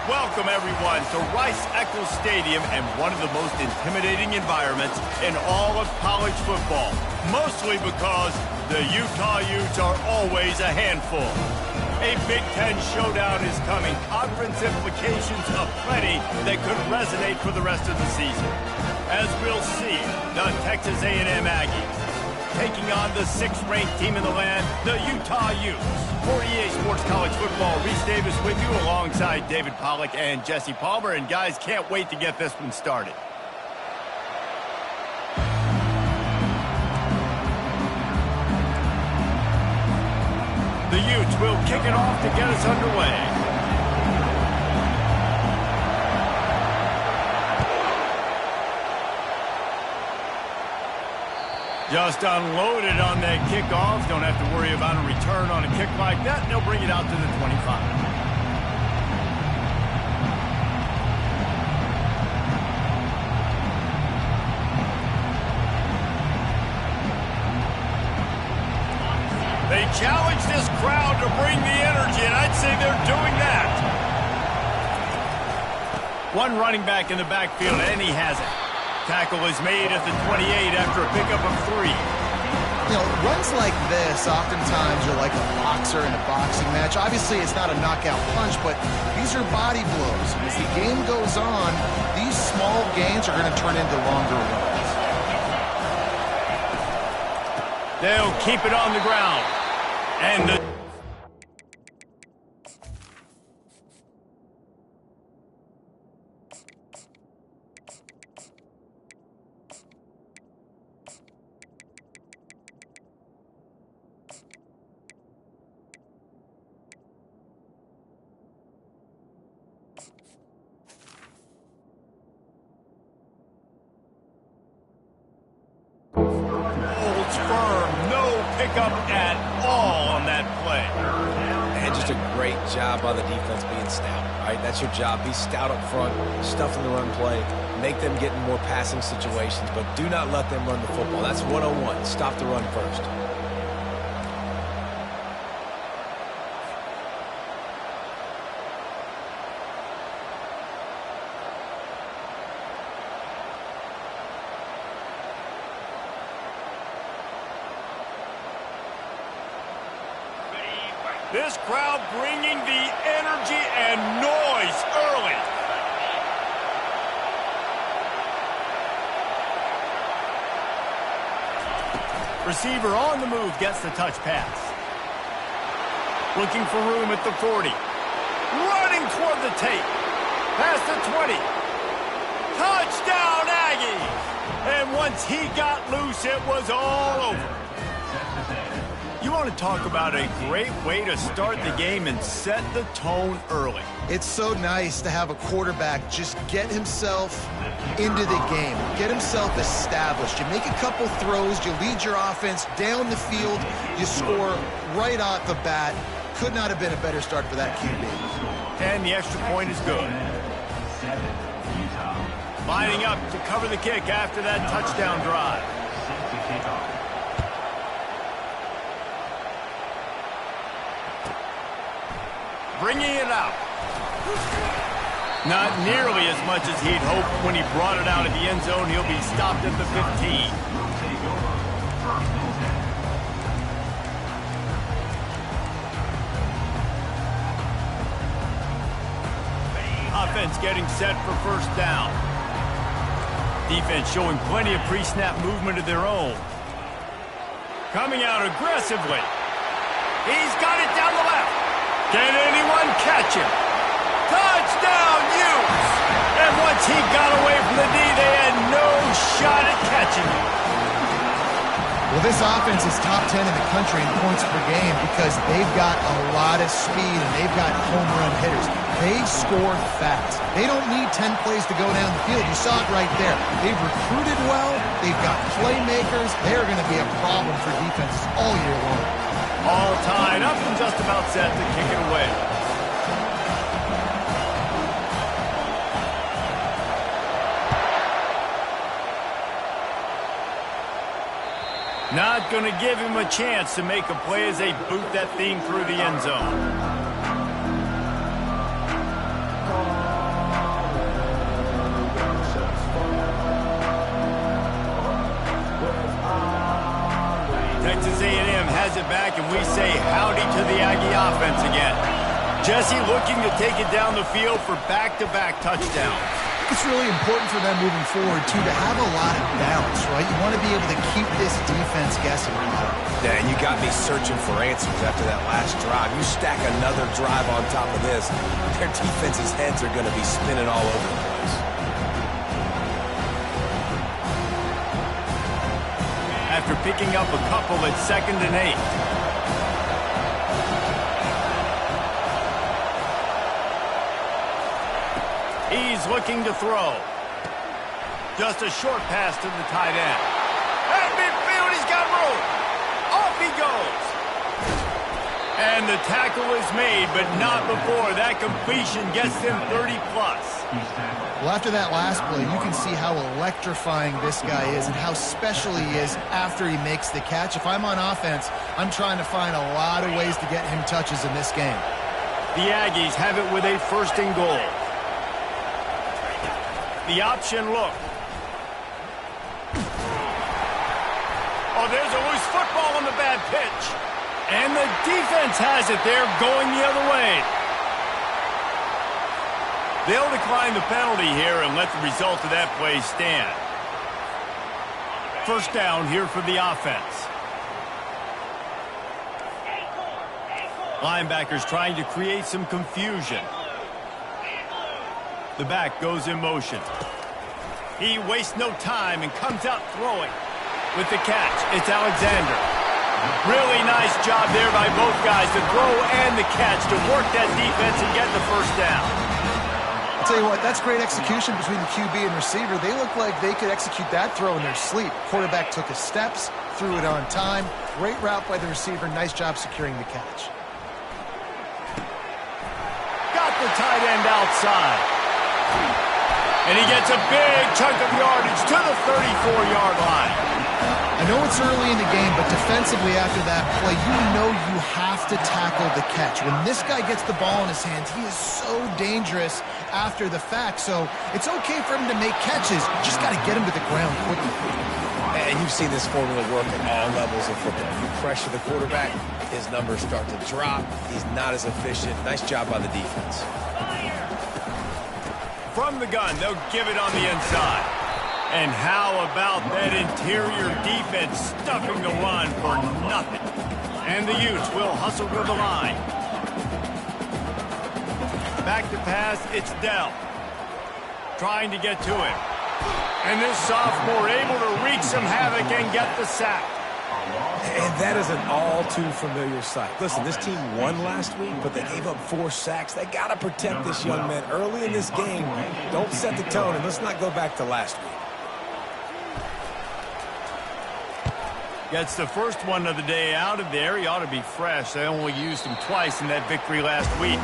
Welcome, everyone, to Rice-Eccles Stadium and one of the most intimidating environments in all of college football, mostly because the Utah Utes are always a handful. A Big Ten showdown is coming, conference implications aplenty that could resonate for the rest of the season. As we'll see, the Texas A&M Aggies taking on the 6th-ranked team in the land, the Utah Utes. For EA Sports College Football, Reese Davis with you alongside David Pollack and Jesse Palmer. And guys, can't wait to get this one started. The Utes will kick it off to get us underway. Just unloaded on that kickoff. Don't have to worry about a return on a kick like that. And they'll bring it out to the 25. They challenge this crowd to bring the energy, and I'd say they're doing that. One running back in the backfield, and he has it. Tackle is made at the 28 after a pickup of 3. You know, runs like this oftentimes are like a boxer in a boxing match. Obviously, it's not a knockout punch, but these are body blows. As the game goes on, these small gains are going to turn into longer runs. They'll keep it on the ground. And the pickup at all on that play. And just a great job by the defense being stout, right? That's your job. Be stout up front, stuff in the run play, make them get in more passing situations, but do not let them run the football. That's 101. Stop the run first. This crowd bringing the energy and noise early. Receiver on the move gets the touch pass. Looking for room at the 40. Running toward the tape. Past the 20. Touchdown, Aggies! And once he got loose, it was all over. You want to talk about a great way to start the game and set the tone early. It's so nice to have a quarterback just get himself into the game, get himself established. You make a couple throws, you lead your offense down the field, you score right off the bat. Could not have been a better start for that QB. And the extra point is good. Lining up to cover the kick after that touchdown drive. Bringing it out. Not nearly as much as he'd hoped when he brought it out at the end zone. He'll be stopped at the 15. Offense getting set for first down. Defense showing plenty of pre-snap movement of their own. Coming out aggressively. He's got it down the left. Can anyone catch him? Touchdown, Utes! And once he got away from the D, they had no shot at catching him. Well, this offense is top 10 in the country in points per game because they've got a lot of speed and they've got home run hitters. They score fast. They don't need 10 plays to go down the field. You saw it right there. They've recruited well. They've got playmakers. They're going to be a problem for defenses all year long. All tied up and just about set to kick it away. Not going to give him a chance to make a play as they boot that thing through the end zone. Texas A&M has it back, and we say howdy to the Aggie offense again. Jesse looking to take it down the field for back-to-back touchdowns. It's really important for them moving forward, too, to have a lot of balance, right? You want to be able to keep this defense guessing. Yeah, and you got me searching for answers after that last drive. You stack another drive on top of this, their defense's heads are going to be spinning all over the place. After picking up a couple at 2nd and 8. He's looking to throw. Just a short pass to the tight end. At midfield, he's got room. Off he goes. And the tackle is made, but not before that completion gets them 30-plus. Well, after that last play, you can see how electrifying this guy is and how special he is after he makes the catch. If I'm on offense, I'm trying to find a lot of ways to get him touches in this game. The Aggies have it with a 1st and goal. The option look. Oh, there's a loose football on the bad pitch. And the defense has it there, going the other way. They'll decline the penalty here and let the result of that play stand. 1st down here for the offense. Linebackers trying to create some confusion. The back goes in motion. He wastes no time and comes out throwing. With the catch, it's Alexander. Really nice job there by both guys, the throw and the catch, to work that defense and get the 1st down. I'll tell you what, that's great execution between the QB and receiver. They look like they could execute that throw in their sleep. Quarterback took his steps, threw it on time. Great route by the receiver. Nice job securing the catch. Got the tight end outside. And he gets a big chunk of yardage to the 34-yard line. I know it's early in the game, but defensively after that play, you know you have to tackle the catch. When this guy gets the ball in his hands, he is so dangerous after the fact. So it's okay for him to make catches. You just got to get him to the ground quickly. And you've seen this formula work at all levels of football. You pressure the quarterback, his numbers start to drop. He's not as efficient. Nice job by the defense. From the gun, they'll give it on the inside. And how about that interior defense stuffing the run for nothing? And the Utes will hustle to the line. Back to pass, it's Dell. Trying to get to him. And this sophomore able to wreak some havoc and get the sack. And that is an all-too-familiar sight. Listen, this team won last week, but they gave up 4 sacks. They got to protect this young man early in this game. Don't set the tone, and let's not go back to last week. Gets the first one of the day out of there. He ought to be fresh. They only used him twice in that victory last week.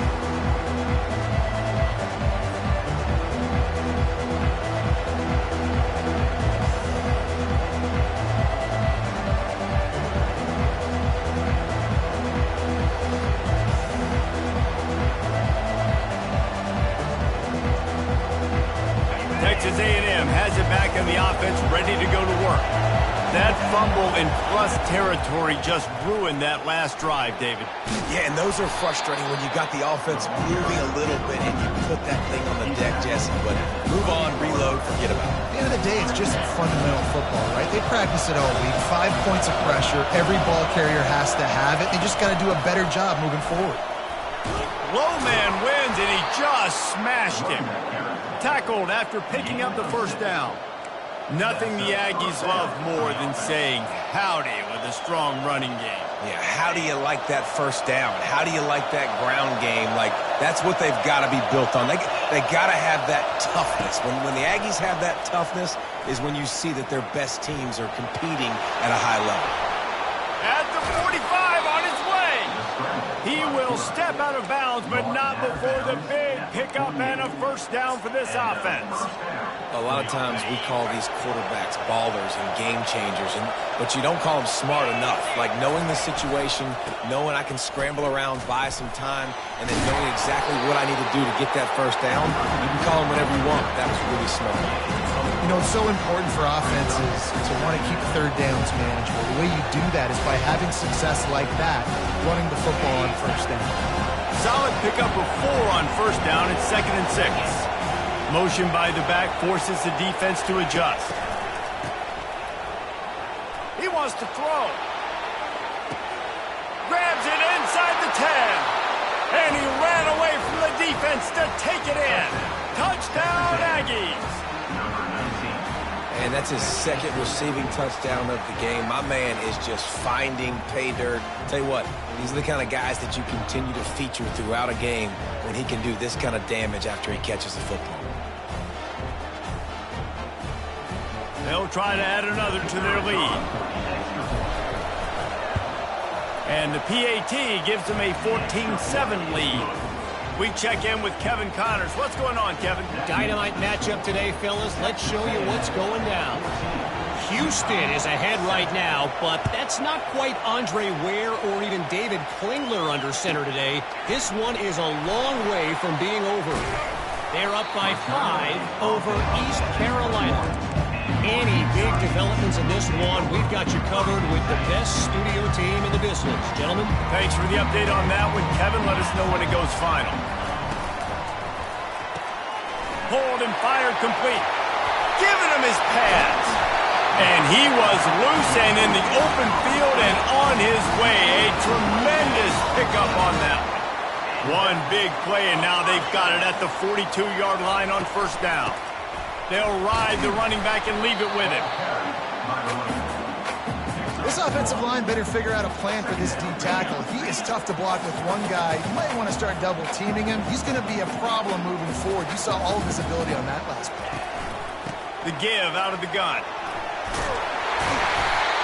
Texas A&M has it back in the offense, ready to go to work. That fumble in plus territory just ruined that last drive, David. Yeah, and those are frustrating when you got the offense moving a little bit and you put that thing on the deck, Jesse. But move on, reload, forget about it. At the end of the day, it's just fundamental football, right? They practice it all week. 5 points of pressure. Every ball carrier has to have it. They just got to do a better job moving forward. Low man wins, and he just smashed him. Tackled after picking up the 1st down. Nothing the Aggies love more than saying howdy with a strong running game. Yeah, how do you like that 1st down? How do you like that ground game? Like, that's what they've got to be built on. They got to have that toughness. When the Aggies have that toughness is when you see that their best teams are competing at a high level. At the 45 on his way. He will step out of bounds, but not before the big pickup and a 1st down for this offense. A lot of times we call these quarterbacks ballers and game changers, but you don't call them smart enough. Like knowing the situation, knowing I can scramble around, buy some time, and then knowing exactly what I need to do to get that 1st down. You can call them whatever you want, but that was really smart. You know, it's so important for offenses to want to keep third downs manageable. The way you do that is by having success like that, running the football on first down. Solid pickup of 4 on first down and 2nd and 6. Motion by the back forces the defense to adjust. He wants to throw. Grabs it inside the 10. And he ran away from the defense to take it in. Touchdown, Aggies. And that's his 2nd receiving touchdown of the game. My man is just finding pay dirt. Tell you what, these are the kind of guys that you continue to feature throughout a game when he can do this kind of damage after he catches the football. They'll try to add another to their lead. And the PAT gives them a 14-7 lead. We check in with Kevin Connors. What's going on, Kevin? Dynamite matchup today, fellas. Let's show you what's going down. Houston is ahead right now, but that's not quite Andre Ware or even David Klingler under center today. This one is a long way from being over. They're up by 5 over East Carolina. Any big developments in this one, we've got you covered with the best studio team in the business. Gentlemen. Thanks for the update on that one, Kevin. Let us know when it goes final. Pulled and fired complete. Giving him his pass. And he was loose and in the open field and on his way. A tremendous pickup on that one. One big play, and now they've got it at the 42-yard line on first down. They'll ride the running back and leave it with him. This offensive line better figure out a plan for this D tackle. He is tough to block with one guy. You might want to start double teaming him. He's going to be a problem moving forward. You saw all of his ability on that last play. The give out of the gun.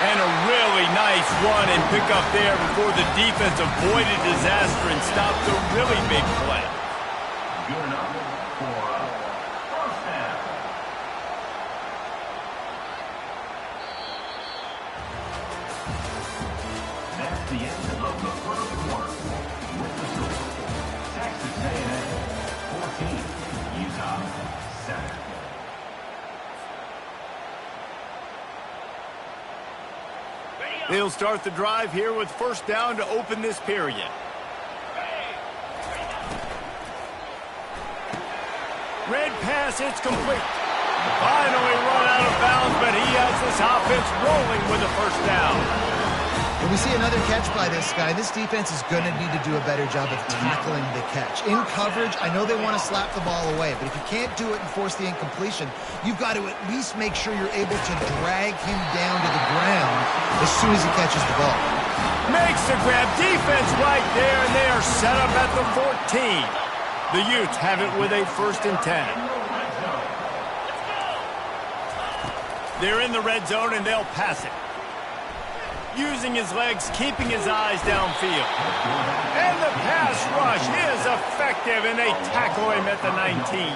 And a really nice run and pick up there before the defense avoided disaster and stopped a really big play. Good enough for first down. That's the end of the first quarter. With the score, Texas A&M 14, Utah 7. They'll start the drive here with first down to open this period. Red pass, it's complete. Finally run out of bounds, but he has this offense rolling with a first down. When we see another catch by this guy, this defense is going to need to do a better job of tackling the catch. In coverage, I know they want to slap the ball away, but if you can't do it and force the incompletion, you've got to at least make sure you're able to drag him down to the ground as soon as he catches the ball. Makes the grab, defense right there, and they are set up at the 14. The Utes have it with a 1st and 10. They're in the red zone, and they'll pass it. Using his legs, keeping his eyes downfield. And the pass rush is effective, and they tackle him at the 19.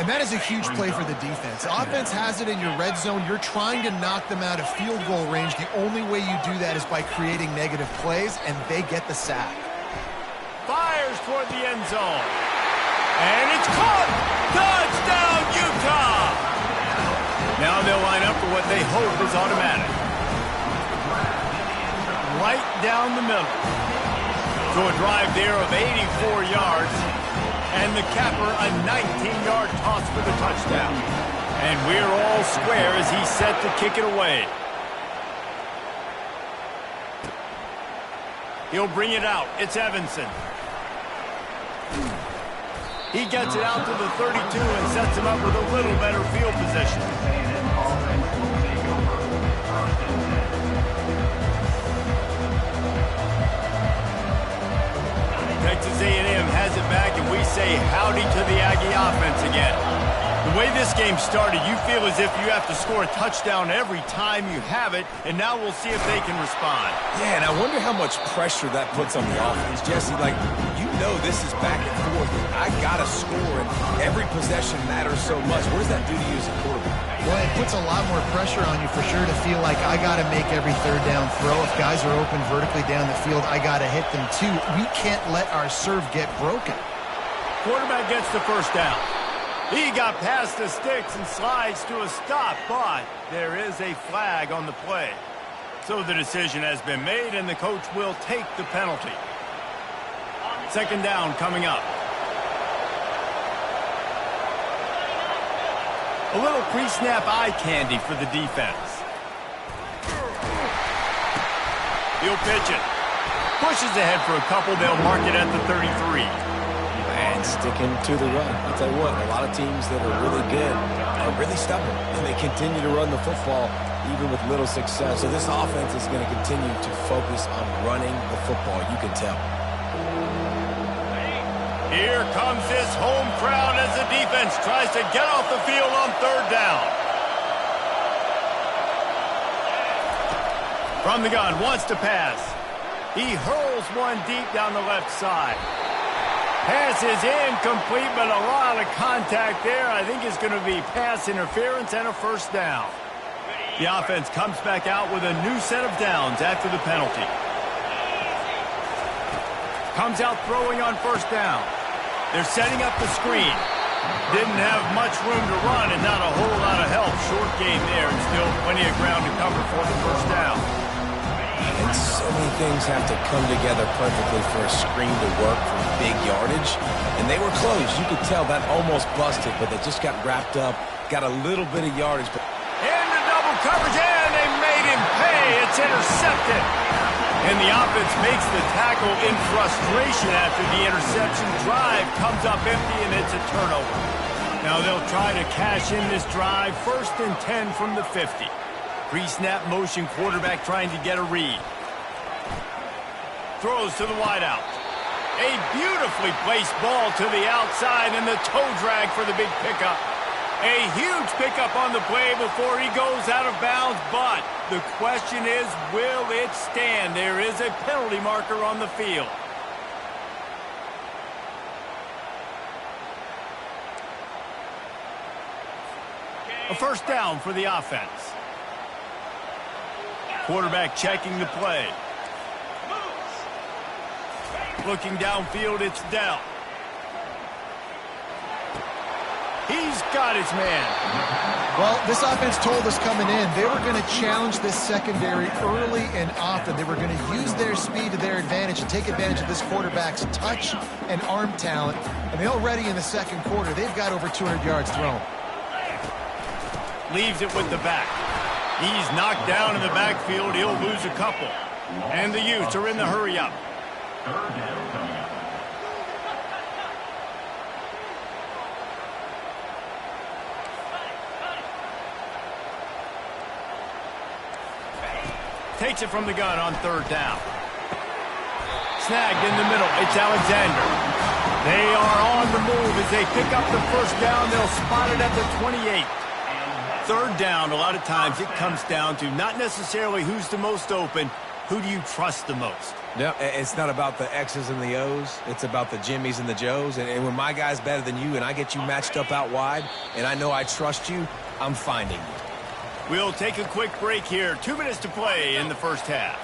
And that is a huge play for the defense. The offense has it in your red zone. You're trying to knock them out of field goal range. The only way you do that is by creating negative plays, and they get the sack. Fires toward the end zone. And it's caught! Touchdown, Utah! Now they'll line up for what they hope is automatic. Right down the middle. So a drive there of 84 yards. And the capper, a 19-yard toss for the touchdown. And we're all square as he's set to kick it away. He'll bring it out. It's Evanson. He gets it out to the 32 and sets him up with a little better field position. Texas A&M has it back, and we say howdy to the Aggie offense again. The way this game started, you feel as if you have to score a touchdown every time you have it, and now we'll see if they can respond. Yeah, and I wonder how much pressure that puts on the offense. Jesse, like, you know this is back and forth. I got to score, and every possession matters so much. What does that do to you as a quarterback? Well, it puts a lot more pressure on you for sure to feel like I got to make every third down throw. If guys are open vertically down the field, I got to hit them too. We can't let our serve get broken. Quarterback gets the first down. He got past the sticks and slides to a stop, but there is a flag on the play. So the decision has been made, and the coach will take the penalty. Second down coming up. A little pre-snap eye candy for the defense. He'll pitch it. Pushes ahead for a couple. They'll mark it at the 33. And sticking to the run. I'll tell you what, a lot of teams that are really good are really stubborn, and they continue to run the football even with little success. So this offense is going to continue to focus on running the football. You can tell. Here comes this home crowd as the defense tries to get off the field on third down. From the gun, wants to pass. He hurls one deep down the left side. Pass is incomplete, but a lot of contact there. I think it's going to be pass interference and a first down. The offense comes back out with a new set of downs after the penalty. Comes out throwing on first down. They're setting up the screen. Didn't have much room to run and not a whole lot of help. Short game there and still plenty of ground to cover for the first down. And so many things have to come together perfectly for a screen to work for big yardage. And they were close. You could tell that almost busted, but they just got wrapped up, got a little bit of yardage. Into double coverage, and they made him pay. It's intercepted. And the offense makes the tackle in frustration after the interception. Drive comes up empty, and it's a turnover. Now they'll try to cash in this drive. 1st and 10 from the 50. Pre-snap motion, quarterback trying to get a read. Throws to the wideout. A beautifully placed ball to the outside, and the toe drag for the big pickup. A huge pickup on the play before he goes out of bounds, but the question is, will it stand? There is a penalty marker on the field. A first down for the offense. Quarterback checking the play. Looking downfield, it's Dell. He's got his man. Well, this offense told us coming in they were going to challenge this secondary early and often. They were going to use their speed to their advantage and take advantage of this quarterback's touch and arm talent. And they already in the second quarter, they've got over 200 yards thrown. Leaves it with the back. He's knocked down in the backfield. He'll lose a couple. And the Utes are in the hurry-up. Third down coming up. Takes it from the gun on third down. Snagged in the middle. It's Alexander. They are on the move as they pick up the first down. They'll spot it at the 28. Third down, a lot of times it comes down to not necessarily who's the most open, who do you trust the most? No, it's not about the X's and the O's. It's about the Jimmys and the Joes. And when my guy's better than you and I get you matched up out wide and I know I trust you, I'm finding you. We'll take a quick break here. 2 minutes to play in the first half.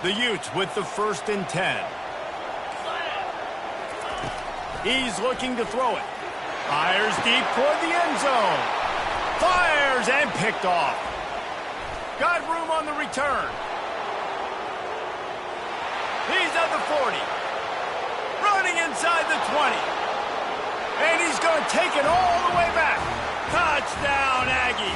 The Utes with the 1st and 10. He's looking to throw it. Fires deep toward the end zone. Fires and picked off. Got room on the return. He's at the 40. Running inside the 20. And he's going to take it all the way back. Touchdown, Aggie.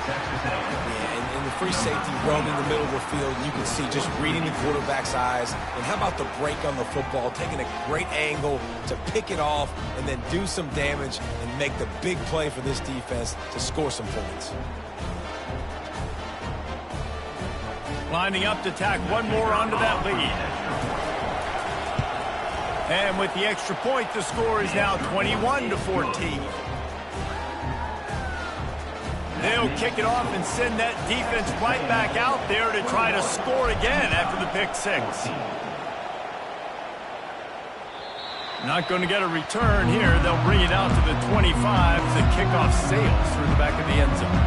Yeah, and the free safety roaming the middle of the field, you can see just reading the quarterback's eyes. And how about the break on the football, taking a great angle to pick it off and then do some damage and make the big play for this defense to score some points. Lining up to tack one more onto that lead. And with the extra point, the score is now 21-14. They'll kick it off and send that defense right back out there to try to score again after the pick six. Not going to get a return here. They'll bring it out to the 25 as the kickoff sails through the back of the end zone.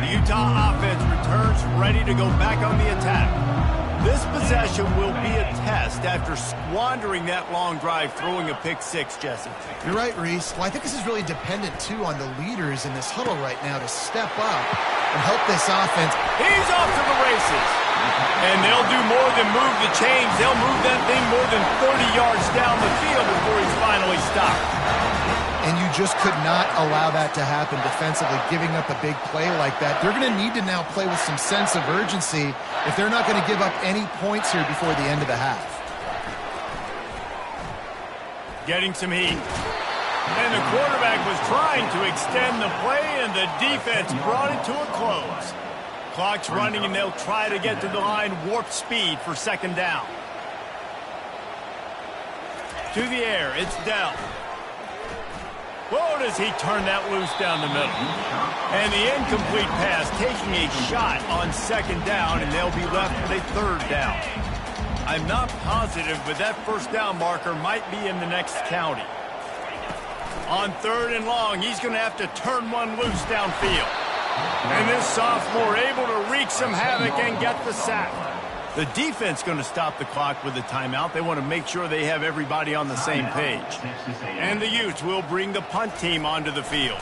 The Utah offense returns ready to go back on the attack. This possession will be a test after squandering that long drive throwing a pick six, Jesse. You're right, Reese. Well, I think this is really dependent, too, on the leaders in this huddle right now to step up and help this offense. He's off to the races. And they'll do more than move the chains. They'll move that thing more than 30 yards down the field before he's finally stopped. And you just could not allow that to happen defensively, giving up a big play like that. They're going to need to now play with some sense of urgency if they're not going to give up any points here before the end of the half. Getting some heat. And the quarterback was trying to extend the play, and the defense brought it to a close. Clock's running, and they'll try to get to the line warp speed for second down. To the air, it's Dell. Whoa, does he turn that loose down the middle. And the incomplete pass taking a shot on second down, and they'll be left with a third down. I'm not positive, but that first down marker might be in the next county. On third and long, he's going to have to turn one loose downfield. And this sophomore able to wreak some havoc and get the sack. The defense going to stop the clock with a timeout. They want to make sure they have everybody on the same page. And the Utes will bring the punt team onto the field.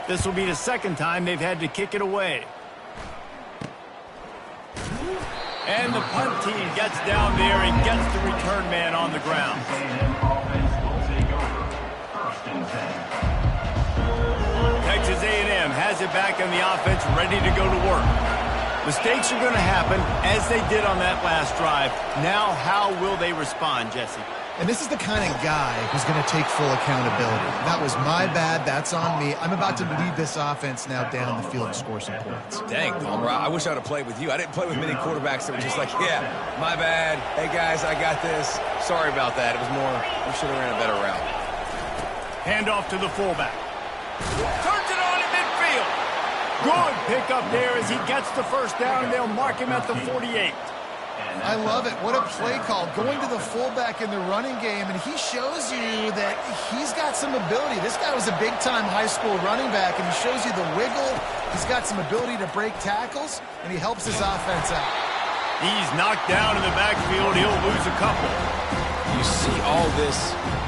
This will be the second time they've had to kick it away. And the punt team gets down there and gets the return man on the ground. Texas A&M has it back on the offense, ready to go to work. Mistakes are going to happen, as they did on that last drive. Now, how will they respond, Jesse? And this is the kind of guy who's going to take full accountability. That was my bad. That's on me. I'm about to lead this offense now down the field and score some points. Dang, Palmer, I wish I would have played with you. I didn't play with many quarterbacks that were just like, yeah, my bad. Hey, guys, I got this. Sorry about that. It was more, we should have ran a better route. Handoff to the fullback. Turns it on in midfield. Good pickup there as he gets the first down, and they'll mark him at the 48. I love it. What a play call. Going to the fullback in the running game, and he shows you that he's got some ability. This guy was a big-time high school running back, and he shows you the wiggle. He's got some ability to break tackles, and he helps his offense out. He's knocked down in the backfield. He'll lose a couple. You see all this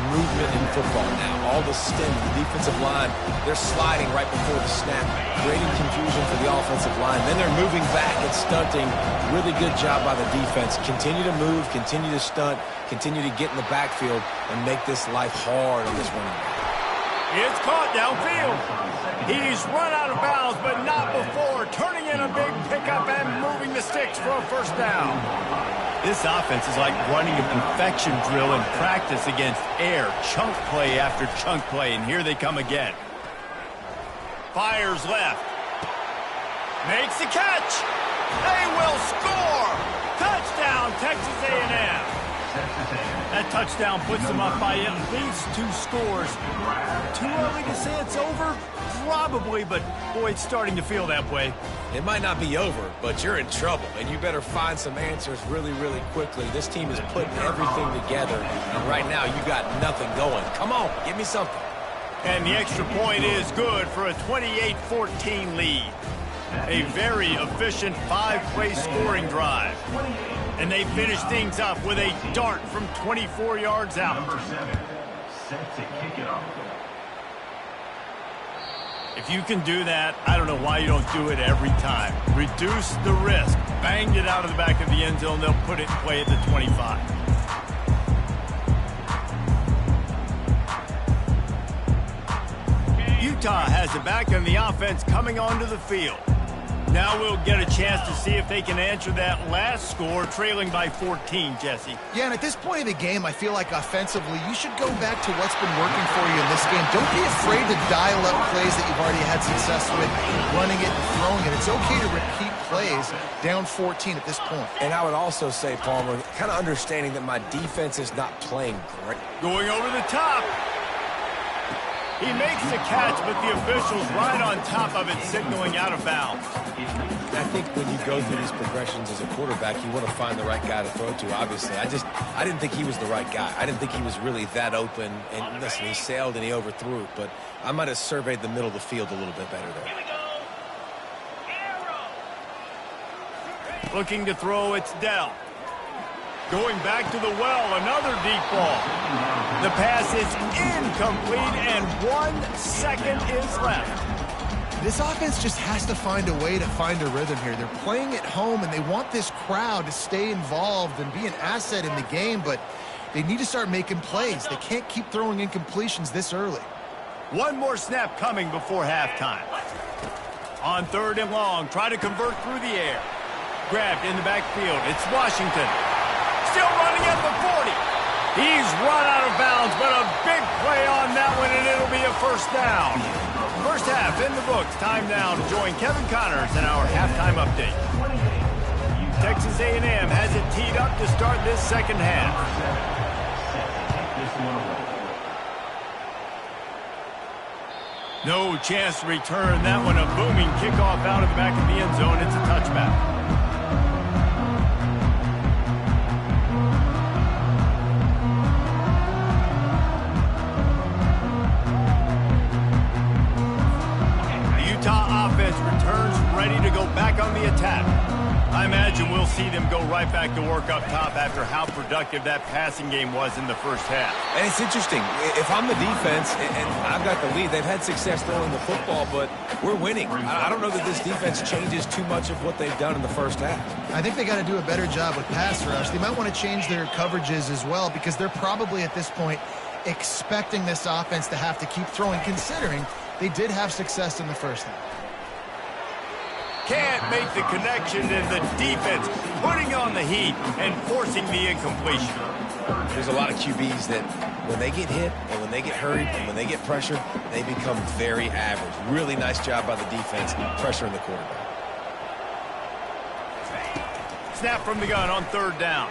movement in football now. All the stem, the defensive line, they're sliding right before the snap, creating confusion for the offensive line. Then they're moving back and stunting. Really good job by the defense. Continue to move, continue to stunt, continue to get in the backfield and make this life hard on this running back. It's caught downfield. He's run out of bounds, but not before turning in a big pickup and moving the sticks for a first down. This offense is like running a perfection drill in practice against air, chunk play after chunk play, and here they come again. Fires left. Makes the catch. They will score. Touchdown, Texas A&M. That touchdown puts them up by at least 2 scores. Too early to say it's over? Probably, but boy, it's starting to feel that way. It might not be over, but you're in trouble, and you better find some answers really, really quickly. This team is putting everything together, and right now you got nothing going. Come on, give me something. And the extra point is good for a 28-14 lead. A very efficient 5-play scoring drive. And they finish things up with a dart from 24 yards out. Number 7, set to kick it off. If you can do that, I don't know why you don't do it every time. Reduce the risk. Banged it out of the back of the end zone. They'll put it in play at the 25. Utah has it back on the offense coming onto the field. Now we'll get a chance to see if they can answer that last score, trailing by 14, Jesse. Yeah, and at this point of the game, I feel like offensively, you should go back to what's been working for you in this game. Don't be afraid to dial up plays that you've already had success with, running it and throwing it. It's okay to repeat plays down 14 at this point. And I would also say, Palmer, kind of understanding that my defense is not playing great. Going over the top. He makes the catch, but the official's right on top of it, signaling out of bounds. I think when you go through these progressions as a quarterback, you want to find the right guy to throw to, obviously. I didn't think he was the right guy. I didn't think he was really that open. And listen, he sailed and he overthrew it, but I might have surveyed the middle of the field a little bit better there. Looking to throw, it's Dell. Going back to the well, another deep ball. The pass is incomplete, and 1 second is left. This offense just has to find a way to find a rhythm here. They're playing at home, and they want this crowd to stay involved and be an asset in the game, but they need to start making plays. They can't keep throwing incompletions this early. One more snap coming before halftime. On 3rd and long, try to convert through the air. Grabbed in the backfield. It's Washington. Still running at the 40. He's run out of bounds, but a big play on that one, and it'll be a first down. First half in the books. Time now to join Kevin Connors in our halftime update. Texas A&M has it teed up to start this second half. No chance to return that one. A booming kickoff out of the back of the end zone. It's a touchback. Returns ready to go back on the attack. I imagine we'll see them go right back to work up top after how productive that passing game was in the first half. And it's interesting. If I'm the defense and I've got the lead, they've had success throwing the football, but we're winning. I don't know that this defense changes too much of what they've done in the first half. I think they got to do a better job with pass rush. They might want to change their coverages as well, because they're probably at this point expecting this offense to have to keep throwing, considering they did have success in the first half. Can't make the connection, and the defense putting on the heat and forcing the incompletion. There's a lot of QBs that when they get hit and when they get hurried and when they get pressured, they become very average. Really nice job by the defense pressuring the quarterback. Snap from the gun on 3rd down.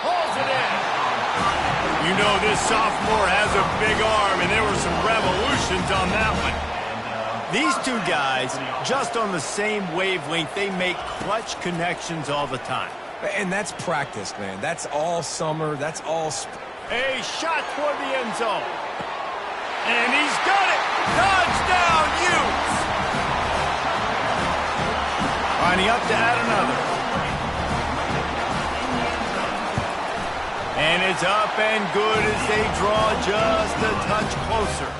Hauls it in. You know this sophomore has a big arm, and there were some revolutions on that one. These two guys, just on the same wavelength, they make clutch connections all the time. And that's practice, man. That's all summer. That's all... A shot toward the end zone. And he's got it! Touchdown, Utes! Lining up to add another. And it's up and good as they draw just a touch closer.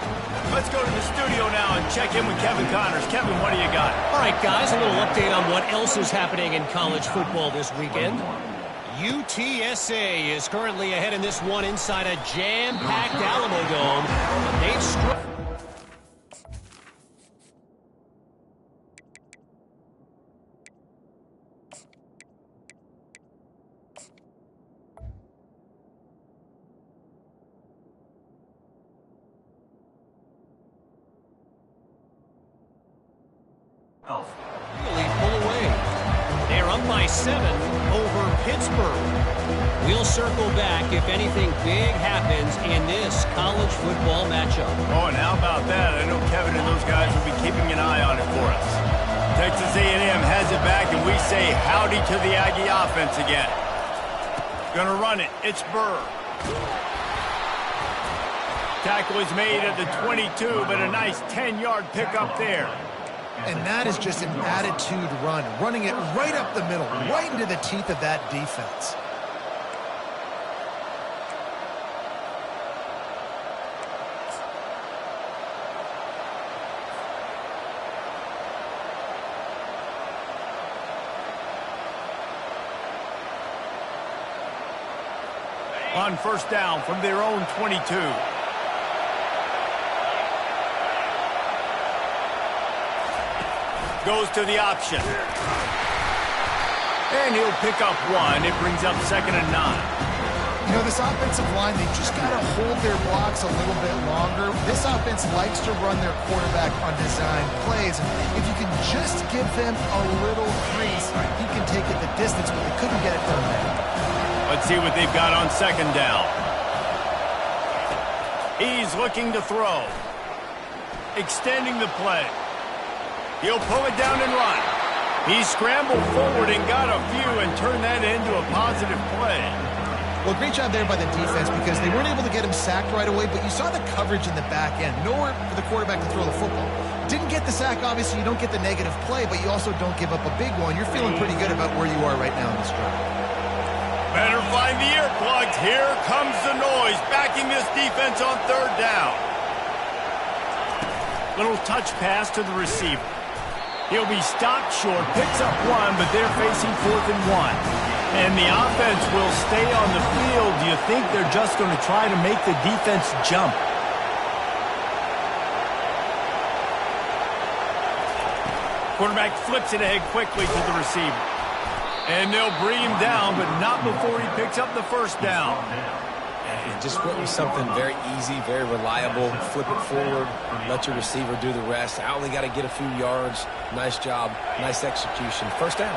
Let's go to the studio now and check in with Kevin Connors. Kevin, what do you got? All right, guys, a little update on what else is happening in college football this weekend. UTSA is currently ahead in this one inside a jam-packed Alamo Dome. They've struck. Really pull away. They're up by 7 over Pittsburgh. We'll circle back if anything big happens in this college football matchup. Oh, and how about that? I know Kevin and those guys will be keeping an eye on it for us. Texas A&M has it back, and we say howdy to the Aggie offense again. Gonna run it. It's Burr. Tackle is made at the 22, but a nice 10-yard pickup there. And that is just an attitude run, running it right up the middle, right into the teeth of that defense. On 1st down from their own 22. Goes to the option. And he'll pick up 1. It brings up 2nd and 9. You know, this offensive line, they've just got to hold their blocks a little bit longer. This offense likes to run their quarterback on design plays. And if you can just give them a little crease, he can take it the distance, but they couldn't get it done there. Let's see what they've got on 2nd down. He's looking to throw. Extending the play. He'll pull it down and run. He scrambled forward and got a few and turned that into a positive play. Well, great job there by the defense, because they weren't able to get him sacked right away, but you saw the coverage in the back end. Nowhere for the quarterback to throw the football. Didn't get the sack, obviously. You don't get the negative play, but you also don't give up a big one. You're feeling pretty good about where you are right now in this drive. Better find the earplugs. Here comes the noise, backing this defense on third down. Little touch pass to the receiver. He'll be stopped short, picks up one, but they're facing 4th and 1. And the offense will stay on the field. Do you think they're just going to try to make the defense jump? Quarterback flips it ahead quickly to the receiver. And they'll bring him down, but not before he picks up the first down. And just went with something very easy, very reliable. Flip it forward, let your receiver do the rest. I only got to get a few yards. Nice job, nice execution. First down.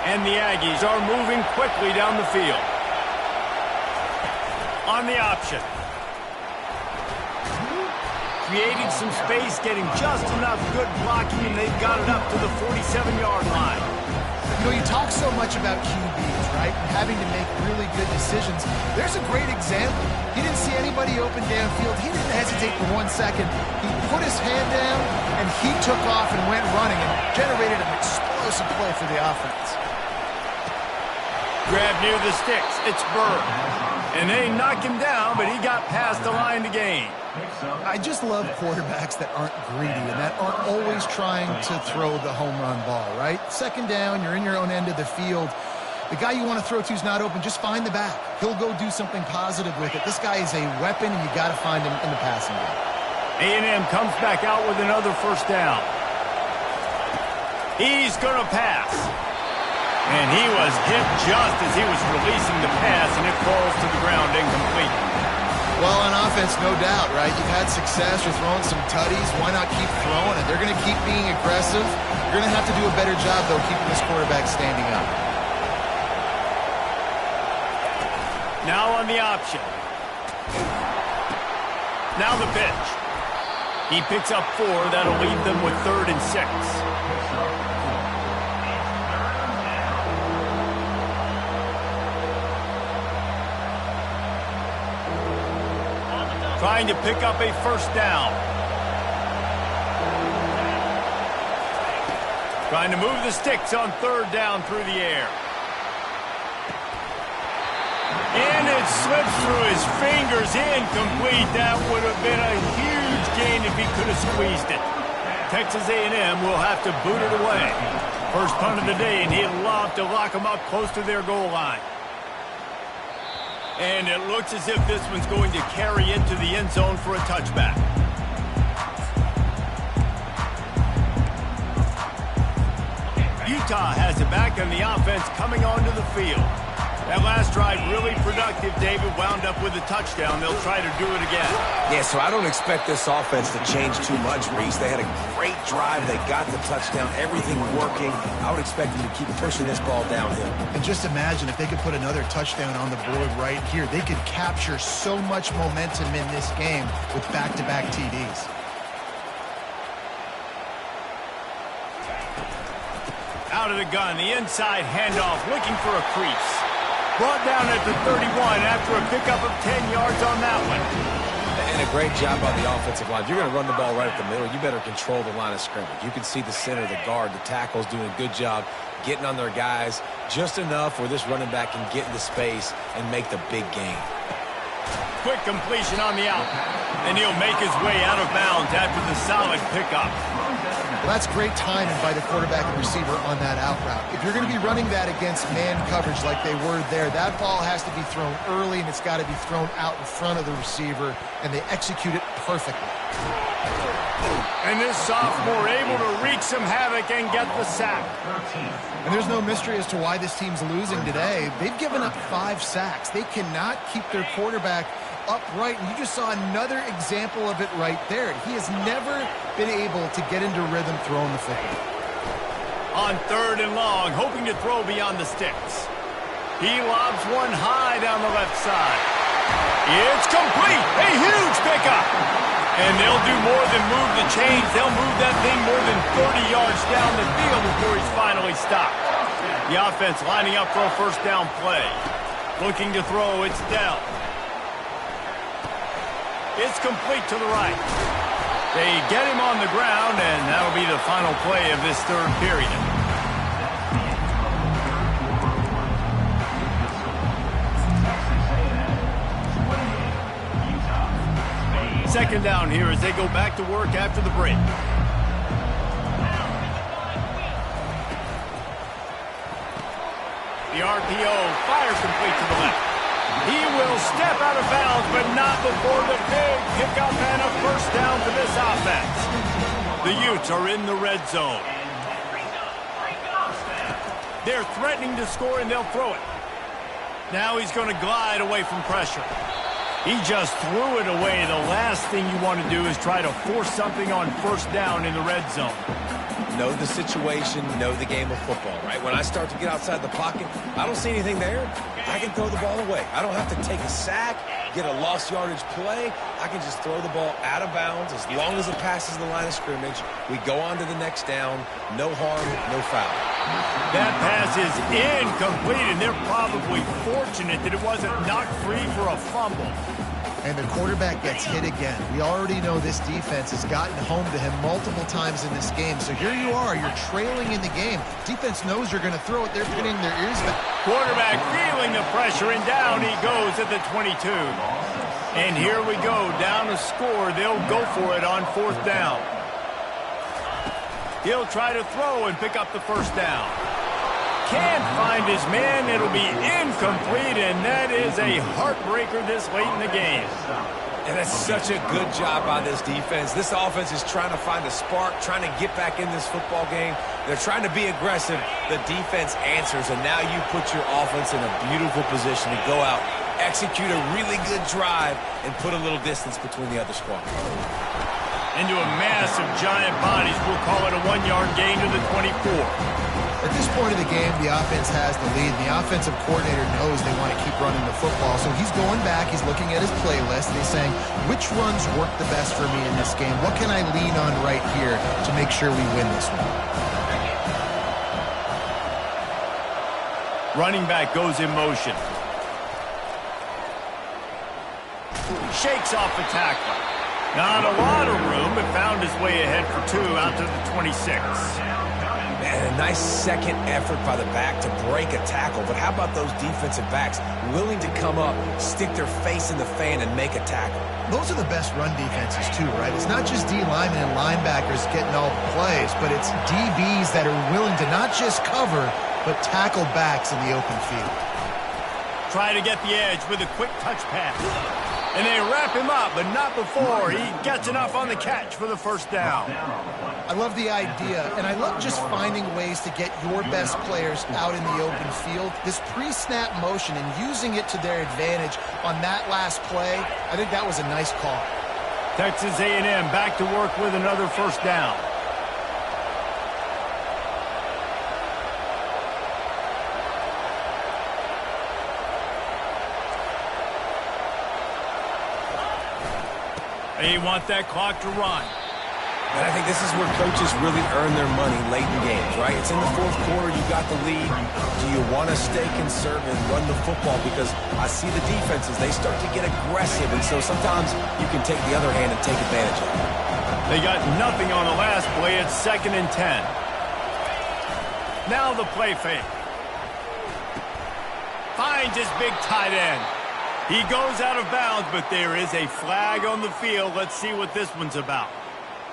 And the Aggies are moving quickly down the field. On the option. Creating some space, getting just enough good blocking, and they've got it up to the 47-yard line. You know, you talk so much about QBs, right? And having to make really good decisions. There's a great example. He didn't see anybody open downfield. He didn't hesitate for 1 second. He put his hand down, and he took off and went running and generated an explosive play for the offense. Grab near the sticks. It's Burr. And they knock him down, but he got past the line to gain. I just love quarterbacks that aren't greedy and that aren't always trying to throw the home run ball, right? Second down, you're in your own end of the field. The guy you want to throw to is not open. Just find the back. He'll go do something positive with it. This guy is a weapon, and you got to find him in the passing game. A&M comes back out with another first down. He's going to pass. And he was hit just as he was releasing the pass, and it falls to the ground incomplete. Well, on offense, no doubt, right? You've had success. You're throwing some tutties. Why not keep throwing it? They're going to keep being aggressive. You're going to have to do a better job, though, keeping this quarterback standing up. Now on the option. Now the pitch. He picks up 4. That'll leave them with 3rd and 6. Trying to pick up a first down. Trying to move the sticks on 3rd down through the air. And it slips through his fingers, incomplete. That would have been a huge gain if he could have squeezed it. Texas A&M will have to boot it away. First punt of the day, and he'd love to lock them up close to their goal line. And it looks as if this one's going to carry into the end zone for a touchback. Utah has it back, and the offense coming onto the field. That last drive really productive, David, wound up with a touchdown. They'll try to do it again. Yeah, so I don't expect this offense to change too much, Reese. They had a great drive. They got the touchdown, everything working. I would expect them to keep pushing this ball downhill. And just imagine if they could put another touchdown on the board right here. They could capture so much momentum in this game with back-to-back TDs. Out of the gun, the inside handoff, looking for a crease. Brought down at the 31 after a pickup of 10 yards on that one. And a great job by the offensive line. If you're going to run the ball right at the middle, you better control the line of scrimmage. You can see the center, the guard, the tackles doing a good job getting on their guys just enough where this running back can get into space and make the big game. Quick completion on the out. And he'll make his way out of bounds after the solid pickup. Well, that's great timing by the quarterback and receiver on that out route. If you're going to be running that against man coverage like they were there, that ball has to be thrown early, and it's got to be thrown out in front of the receiver, and they execute it perfectly. And this sophomore able to wreak some havoc and get the sack. And there's no mystery as to why this team's losing today. They've given up 5 sacks. They cannot keep their quarterback upright, and you just saw another example of it right there. He has never been able to get into rhythm throwing the football. On 3rd and long, hoping to throw beyond the sticks. He lobs one high down the left side. It's complete! A huge pickup! And they'll do more than move the chains. They'll move that thing more than 30 yards down the field before he's finally stopped. The offense lining up for a first down play. Looking to throw, it's Dell. It's complete to the right. They get him on the ground, and that'll be the final play of this 3rd period. second down here as they go back to work after the break. The RPO fires complete to the left. He will step out of bounds, but not before the big pickup and a first down for this offense. The Utes are in the red zone. They're threatening to score, and they'll throw it. Now he's going to glide away from pressure. He just threw it away. The last thing you want to do is try to force something on first down in the red zone. Know the situation, know the game of football, right? When I start to get outside the pocket, I don't see anything there. I can throw the ball away. I don't have to take a sack, get a lost yardage play. I can just throw the ball out of bounds. As long as it passes the line of scrimmage, we go on to the next down. No harm, no foul. That pass is incomplete, and they're probably fortunate that it wasn't knocked free for a fumble. And the quarterback gets hit again. We already know this defense has gotten home to him multiple times in this game. So here you are, you're trailing in the game. Defense knows you're going to throw it. They're pinning their ears back. Quarterback feeling the pressure, and down he goes at the 22. And here we go, down to score. They'll go for it on fourth down. He'll try to throw and pick up the first down. Can't find his man. It'll be incomplete, and that is a heartbreaker this late in the game. And that's such a good job by this defense. This offense is trying to find a spark, trying to get back in this football game. They're trying to be aggressive. The defense answers, and now you put your offense in a beautiful position to go out, execute a really good drive, and put a little distance between the other squad. Into a mass of giant bodies. We'll call it a 1-yard gain to the 24. At this point of the game, the offense has the lead. The offensive coordinator knows they want to keep running the football. So he's going back, he's looking at his playlist, and he's saying, which runs work the best for me in this game? What can I lean on right here to make sure we win this one? Running back goes in motion. Shakes off the tackle. Not a lot of room, but found his way ahead for 2 out to the 26. Man, a nice second effort by the back to break a tackle. But how about those defensive backs willing to come up, stick their face in the fan, and make a tackle? Those are the best run defenses too, right? It's not just D linemen and linebackers getting all the plays, but it's DBs that are willing to not just cover, but tackle backs in the open field. Try to get the edge with a quick touch pass. And they wrap him up, but not before he gets enough on the catch for the first down. I love the idea, and I love just finding ways to get your best players out in the open field. This pre-snap motion and using it to their advantage on that last play, I think that was a nice call. Texas A&M back to work with another first down. They want that clock to run. And I think this is where coaches really earn their money late in games, right? It's in the fourth quarter. You got the lead. Do you want to stay conservative and run the football? Because I see the defenses, they start to get aggressive, and so sometimes you can take the other hand and take advantage of it. They got nothing on the last play. It's 2nd and 10. Now the play fake. Finds his big tight end. He goes out of bounds, but there is a flag on the field. Let's see what this one's about.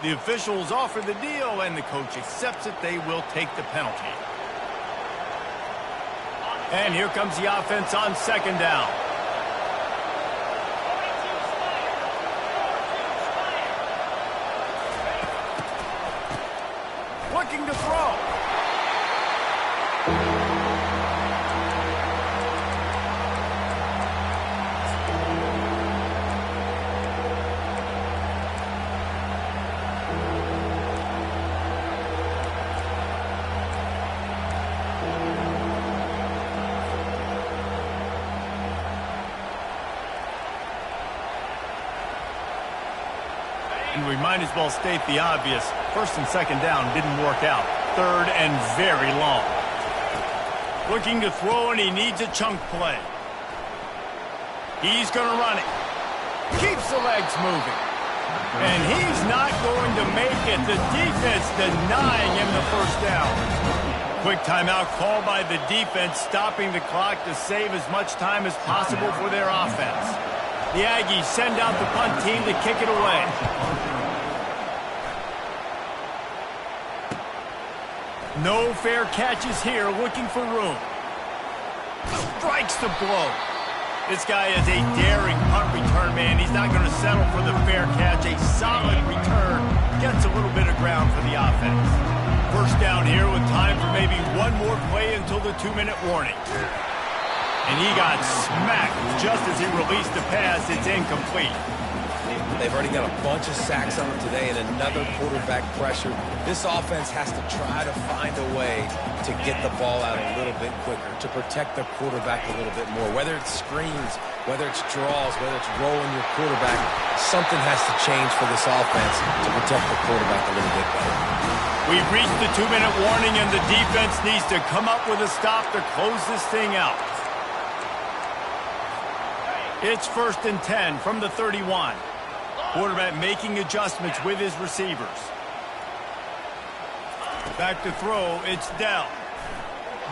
The officials offer the deal, and the coach accepts it. They will take the penalty. And here comes the offense on 2nd down. Looking to throw. And we might as well state the obvious. 1st and 2nd down didn't work out. 3rd and very long. Looking to throw, and he needs a chunk play. He's going to run it. Keeps the legs moving. And he's not going to make it. The defense denying him the first down. Quick timeout called by the defense, stopping the clock to save as much time as possible for their offense. The Aggies send out the punt team to kick it away. No fair catches here, looking for room. Strikes the blow. This guy is a daring punt return man. He's not going to settle for the fair catch. A solid return gets a little bit of ground for the offense. First down here with time for maybe one more play until the 2-minute warning. And he got smacked just as he released the pass. It's incomplete. They've already got a bunch of sacks on them today and another quarterback pressure. This offense has to try to find a way to get the ball out a little bit quicker, to protect the quarterback a little bit more. Whether it's screens, whether it's draws, whether it's rolling your quarterback, something has to change for this offense to protect the quarterback a little bit better. We've reached the 2-minute warning, and the defense needs to come up with a stop to close this thing out. It's 1st and 10 from the 31. Quarterback making adjustments with his receivers. Back to throw, it's Dell.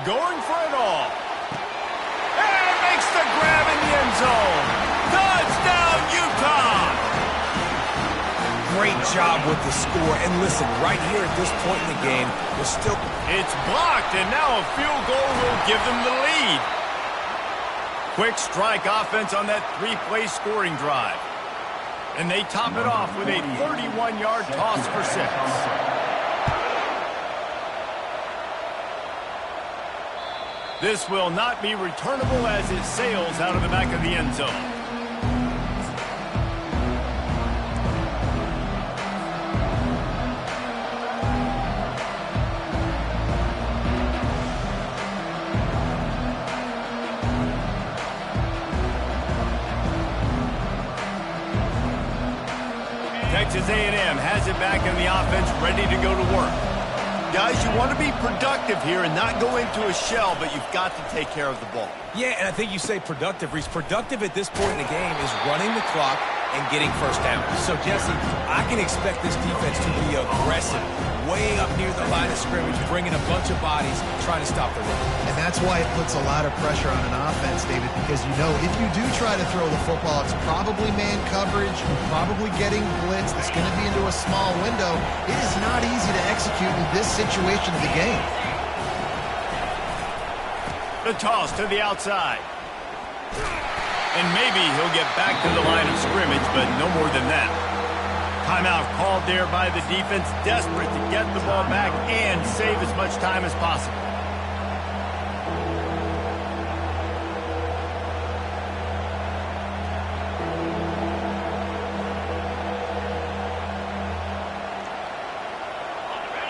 Going for it all. And makes the grab in the end zone. Touchdown, Utah! Great job with the score. And listen, right here at this point in the game, we're still... It's blocked, and now a field goal will give them the lead. Quick strike offense on that 3-play scoring drive. And they top it off with a 31-yard toss for 6. This will not be returnable as it sails out of the back of the end zone. Texas A&M has it back in the offense, ready to go to work. Guys, you want to be productive here and not go into a shell, but you've got to take care of the ball. Yeah, and I think you say productive, Reese. Productive at this point in the game is running the clock and getting first down. So, Jesse, I can expect this defense to be aggressive, way up near the line of scrimmage, bringing a bunch of bodies, trying to stop the run. And that's why it puts a lot of pressure on an offense, David, because you know if you do try to throw the football, it's probably man coverage, you're probably getting blitzed, it's going to be into a small window. It is not easy to execute in this situation of the game. The toss to the outside. And maybe he'll get back to the line of scrimmage, but no more than that. Timeout called there by the defense, desperate to get the ball back and save as much time as possible.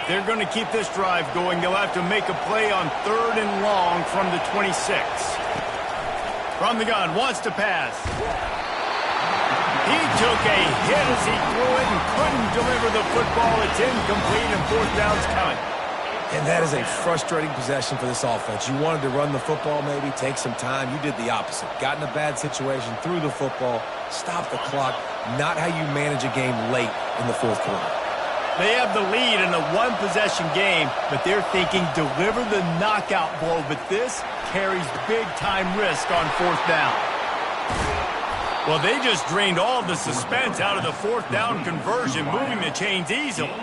They're going to keep this drive going. They'll have to make a play on 3rd and long from the 26. From the gun, wants to pass. He took a hit as he threw it and couldn't deliver the football. It's incomplete and 4th down's coming. And that is a frustrating possession for this offense. You wanted to run the football, maybe take some time. You did the opposite. Got in a bad situation, threw the football, stopped the clock. Not how you manage a game late in the 4th quarter. They have the lead in a one-possession game, but they're thinking deliver the knockout blow. But this carries big-time risk on 4th down. Well, they just drained all the suspense out of the 4th down conversion, moving the chains easily.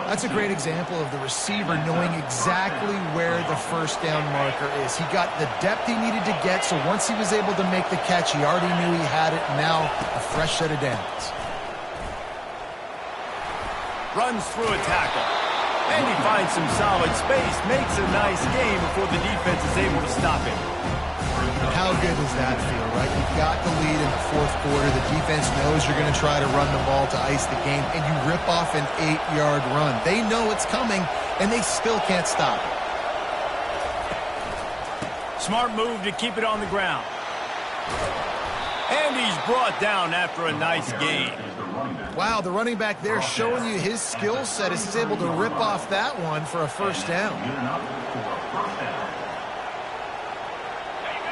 That's a great example of the receiver knowing exactly where the 1st down marker is. He got the depth he needed to get, so once he was able to make the catch, he already knew he had it. Now, a fresh set of downs. Runs through a tackle. And he finds some solid space, makes a nice game before the defense is able to stop him. How good does that feel, right? You've got the lead in the 4th quarter. The defense knows you're going to try to run the ball to ice the game, and you rip off an 8-yard run. They know it's coming, and they still can't stop it. Smart move to keep it on the ground. And he's brought down after a nice gain. Wow, the running back there showing you his skill set as he's able to rip off that one for a 1st down.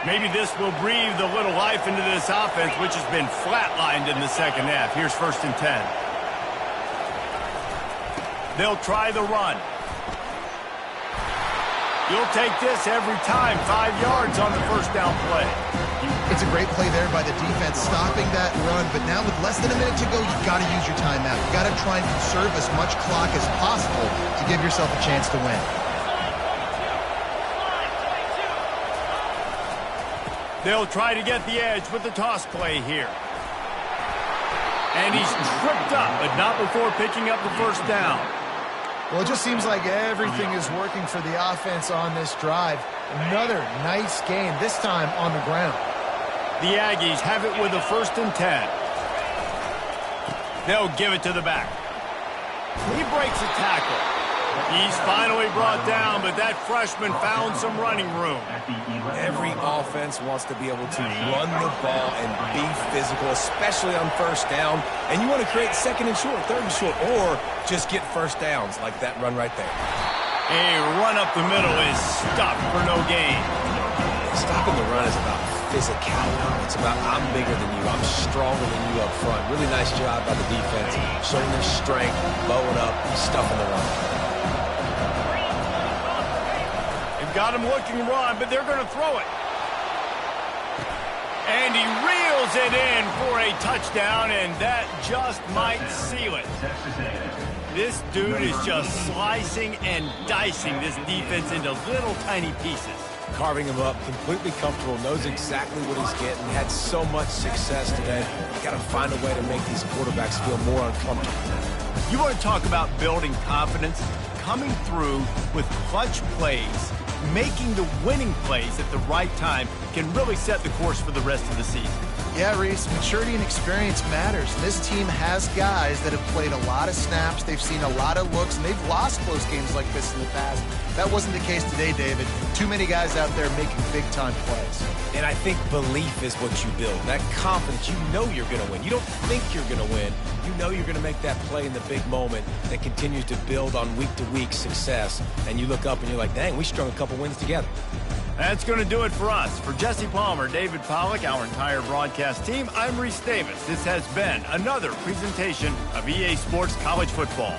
Maybe this will breathe a little life into this offense, which has been flatlined in the 2nd half. Here's 1st and 10. They'll try the run. You'll take this every time. 5 yards on the first down play. It's a great play there by the defense, stopping that run. But now with less than a minute to go, you've got to use your timeout. You've got to try and conserve as much clock as possible to give yourself a chance to win. They'll try to get the edge with the toss play here. And he's tripped up, but not before picking up the first down. Well, it just seems like everything is working for the offense on this drive. Another nice gain, this time on the ground. The Aggies have it with a 1st and 10. They'll give it to the back. He breaks a tackle. He's finally brought down, but that freshman found some running room. Every offense wants to be able to run the ball and be physical, especially on first down. And you want to create 2nd and short, 3rd and short, or just get first downs like that run right there. A run up the middle is stopped for no gain. Stopping the run is about physicality. It's about I'm bigger than you. I'm stronger than you up front. Really nice job by the defense, showing their strength, bowing up, stuffing the run. They've got him looking to run, but they're going to throw it. And he reels it in for a touchdown, and that just might seal it. This dude is just slicing and dicing this defense into little tiny pieces. Carving him up, completely comfortable, knows exactly what he's getting, had so much success today. Got to find a way to make these quarterbacks feel more uncomfortable. You want to talk about building confidence? Coming through with clutch plays, making the winning plays at the right time can really set the course for the rest of the season. Yeah, Reese, maturity and experience matters. This team has guys that have played a lot of snaps, they've seen a lot of looks, and they've lost close games like this in the past. That wasn't the case today, David. Too many guys out there making big-time plays. And I think belief is what you build. That confidence, you know you're going to win. You don't think you're going to win. You know you're going to make that play in the big moment that continues to build on week-to-week success. And you look up and you're like, dang, we strung a couple wins together. That's going to do it for us. For Jesse Palmer, David Pollack, our entire broadcast team, I'm Reese Davis. This has been another presentation of EA Sports College Football.